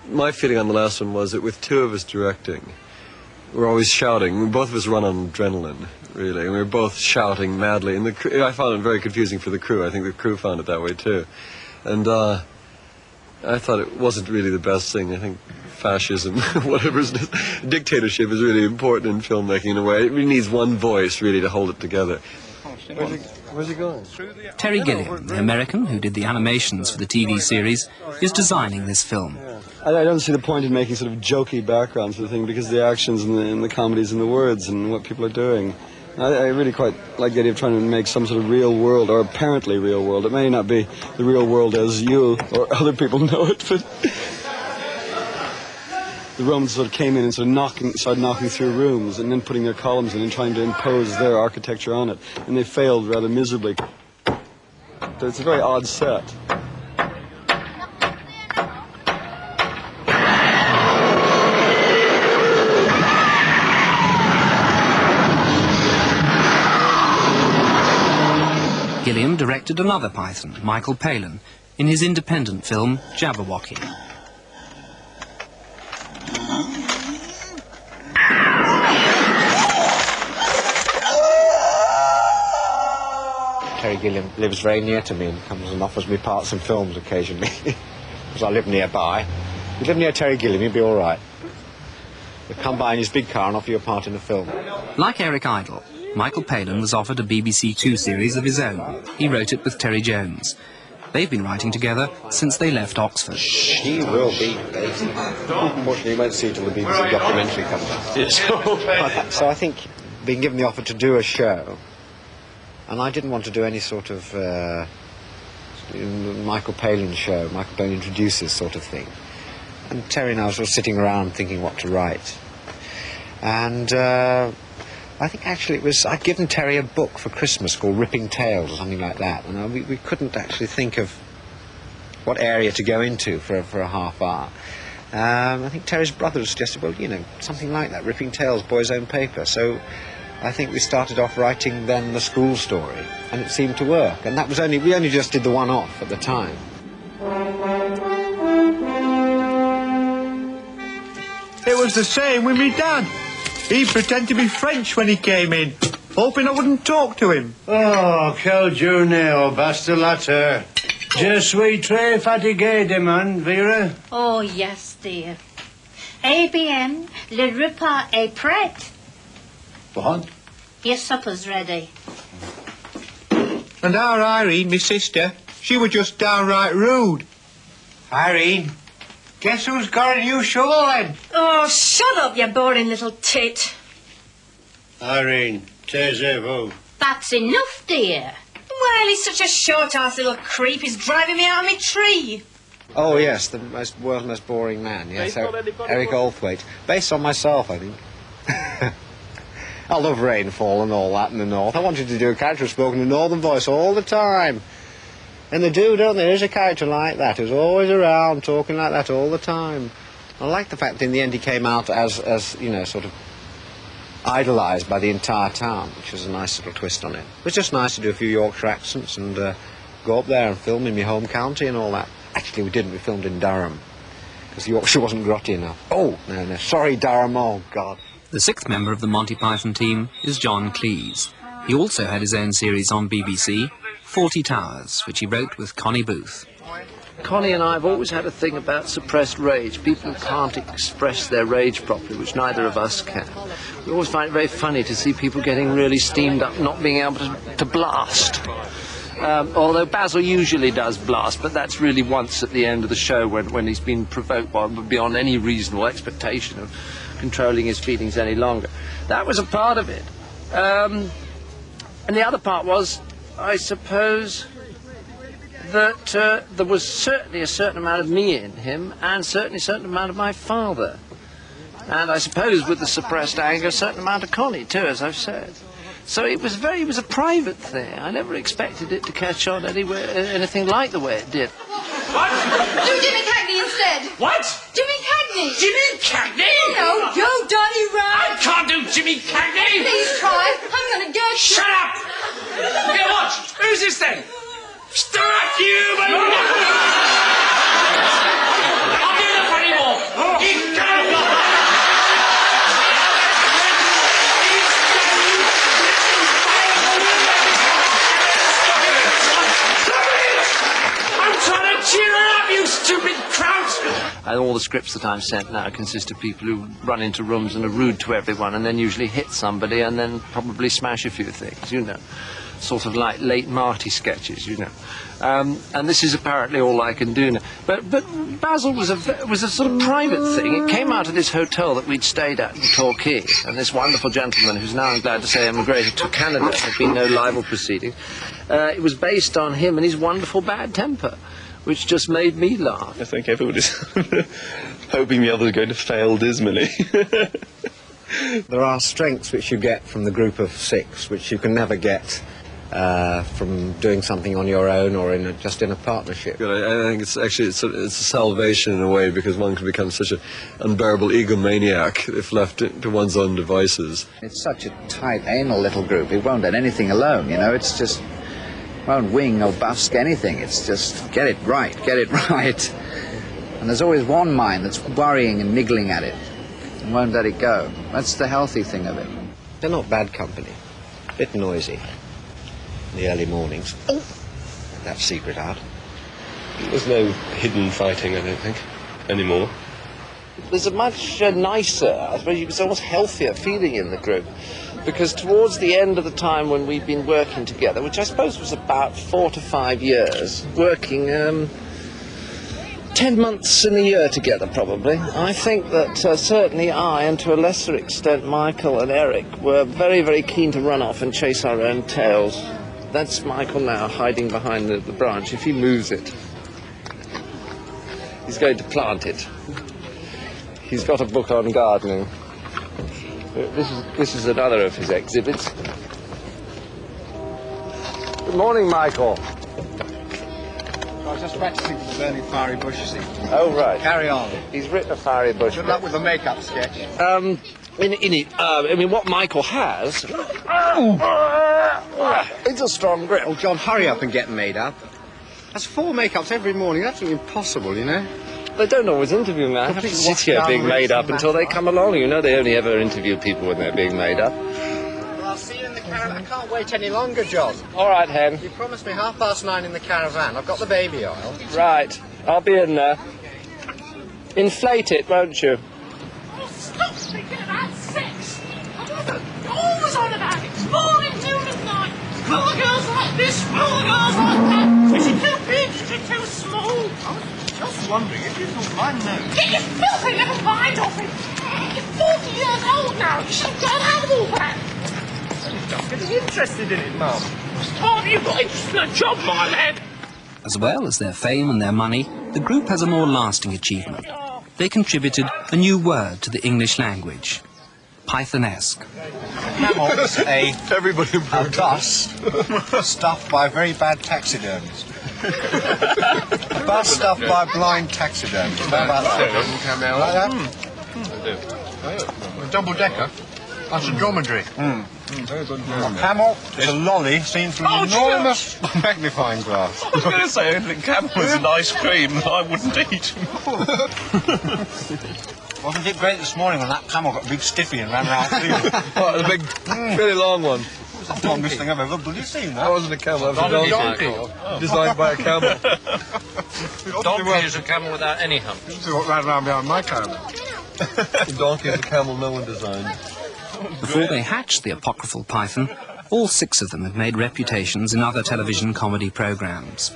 my feeling on the last one was that with two of us directing, we're always shouting. Both of us run on adrenaline, really. And we were both shouting madly. And I found it very confusing for the crew. I think the crew found it that way too. And I thought it wasn't really the best thing. I think fascism, dictatorship is really important in filmmaking in a way. It really needs one voice, really, to hold it together. Where's he going? Terry Gilliam, the American who did the animations for the TV series, is designing this film. I don't see the point in making sort of jokey backgrounds for the thing, because the actions and the comedies and the words and what people are doing. I really quite like the idea of trying to make some sort of real world, or apparently real world. It may not be the real world as you or other people know it, but the Romans sort of came in and started knocking through rooms and then putting their columns in and trying to impose their architecture on it. And they failed rather miserably. So it's a very odd set. Gilliam directed another Python, Michael Palin, in his independent film Jabberwocky. Terry Gilliam lives very near to me and comes and offers me parts in films occasionally, because I live nearby. If you live near Terry Gilliam, you'll be all right. He'll come by in his big car and offer you a part in a film. Like Eric Idle, Michael Palin was offered a BBC Two series of his own. He wrote it with Terry Jones. They've been writing together since they left Oxford. She will be based. Unfortunately, you won't see it till the BBC documentary comes out. Yes. So I think being given the offer to do a show, and I didn't want to do any sort of Michael Palin show, Michael Palin introduces sort of thing. And Terry and I were sort of sitting around thinking what to write. And I think actually I'd given Terry a book for Christmas called Ripping Tales or something like that, and we couldn't actually think of what area to go into for a half hour. I think Terry's brother suggested, well, you know, something like that, Ripping Tales, Boy's Own Paper. So I think we started off writing then the school story, and it seemed to work. And that was we only just did the one-off at the time. It was the same with me dad. He pretended to be French when he came in, hoping I wouldn't talk to him. Oh, quel journée au bastellateur. Je suis très fatigué demain, Vera. Oh, yes, dear. Eh bien, le repas est prêt. What? Your supper's ready. And our Irene, my sister, she was just downright rude. Irene, guess who's got a new shovel then? Oh, shut up, you boring little tit. Irene, taisez-vous. That's enough, dear. Well, he's such a short-ass little creep. He's driving me out of my tree. Oh, yes, the world's most boring man, yes, Eric Althwaite. Based on myself, I think. I love rainfall and all that in the north. I wanted to do a character who spoke in a northern voice all the time. And they do, don't they? There's a character like that who's always around talking like that all the time. I like the fact that in the end he came out as you know, sort of idolised by the entire town, which was a nice little twist on it. It was just nice to do a few Yorkshire accents and go up there and film in my home county and all that. Actually, we didn't. We filmed in Durham, because Yorkshire wasn't grotty enough. Oh, no, sorry, Durham, oh, God. The sixth member of the Monty Python team is John Cleese. He also had his own series on BBC, 40 Towers, which he wrote with Connie Booth. Connie and I have always had a thing about suppressed rage. People who can't express their rage properly, which neither of us can. We always find it very funny to see people getting really steamed up, not being able to blast. Although Basil usually does blast, but that's really once at the end of the show when he's been provoked beyond any reasonable expectation of controlling his feelings any longer. That was a part of it. And the other part was, I suppose, that there was certainly a certain amount of me in him, and certainly a certain amount of my father. And I suppose with the suppressed anger, a certain amount of Connie too, as I've said. So it was a private thing. I never expected it to catch on anything like the way it did. What? Do Jimmy Cagney instead. What? Jimmy Cagney. Jimmy Cagney? No, go, Donny Ryan. I can't do Jimmy Cagney. Please try. I'm going to get you. Shut up. Here, watch. Who's this then? Strike you, man. I'll do that for anymore. And all the scripts that I've sent now consist of people who run into rooms and are rude to everyone and then usually hit somebody and then probably smash a few things, you know. Sort of like late Marty sketches, you know. And this is apparently all I can do now. But Basil was a sort of private thing. It came out of this hotel that we'd stayed at in Torquay, and this wonderful gentleman, who's now, I'm glad to say, emigrated to Canada. There've been no libel proceedings. It was based on him and his wonderful bad temper, which just made me laugh. I think everybody's hoping the others are going to fail dismally. There are strengths which you get from the group of 6, which you can never get from doing something on your own or just in a partnership. I think it's actually it's a salvation in a way, because one can become such an unbearable egomaniac if left to one's own devices. It's such a tight, anal little group. It won't let anything alone, you know. It's just won't wing or busk anything. It's just get it right, get it right. And there's always one mind that's worrying and niggling at it and won't let it go. That's the healthy thing of it. They're not bad company. A bit noisy in the early mornings. Oh, that secret art. There's no hidden fighting, I don't think, anymore. There's a much nicer, I suppose you could say, almost healthier feeling in the group. Because towards the end of the time when we've been working together, which I suppose was about 4 to 5 years, working 10 months in a year together, probably. I think that certainly I, and to a lesser extent Michael and Eric, were very, very keen to run off and chase our own tails. That's Michael now, hiding behind the branch. If he moves it, he's going to plant it. He's got a book on gardening. This is another of his exhibits. Good morning, Michael. I was just practicing for the burning fiery bush, you see. Oh, right. Carry on. He's written a fiery bush. Good luck with the makeup sketch. I mean, what Michael has... it's a strong grip. Oh, John, hurry up and get made up. That's 4 makeups every morning. That's impossible, you know. They don't always interview me. I have to sit here being made up until they come along. You know, they only ever interview people when they're being made up. Well, I'll see you in the caravan. I can't wait any longer, John. All right, Hen. You promised me 9:30 in the caravan. I've got the baby oil. Right. I'll be in there. Inflate it, won't you? Oh, stop speaking about sex. Always on about it. Morning, noon and night. Will the girls like this? Will the girls like that? Is it too big? Is it too small? Just wondering if you thought my nose... Get your filthy little mind off it! You're 40 years old now! You should go and have all that! I'm just getting interested in it, Mum. Oh, you've got interest in a job, my lad! As well as their fame and their money, the group has a more lasting achievement. They contributed a new word to the English language. Pythonesque. Mammoth's a bus stuffed by very bad taxidermists. A bus stuffed by blind taxidermists. How about that? Like that? A double-decker? That's a dromedary. Very good. Camel is a lolly seen through an enormous magnifying glass. I was going to say, if camel was an ice cream, I wouldn't eat. Wasn't it great this morning when that camel got a big stiffy and ran around the field? Oh, the big, really long one. It was the longest thing I've ever bloody seen. That wasn't a camel, that was a donkey. Designed by a camel. Donkey is a camel without any hump. See what ran around behind my camel. The donkey is a camel no one designed. Before they hatched the apocryphal python, all 6 of them had made reputations in other television comedy programs.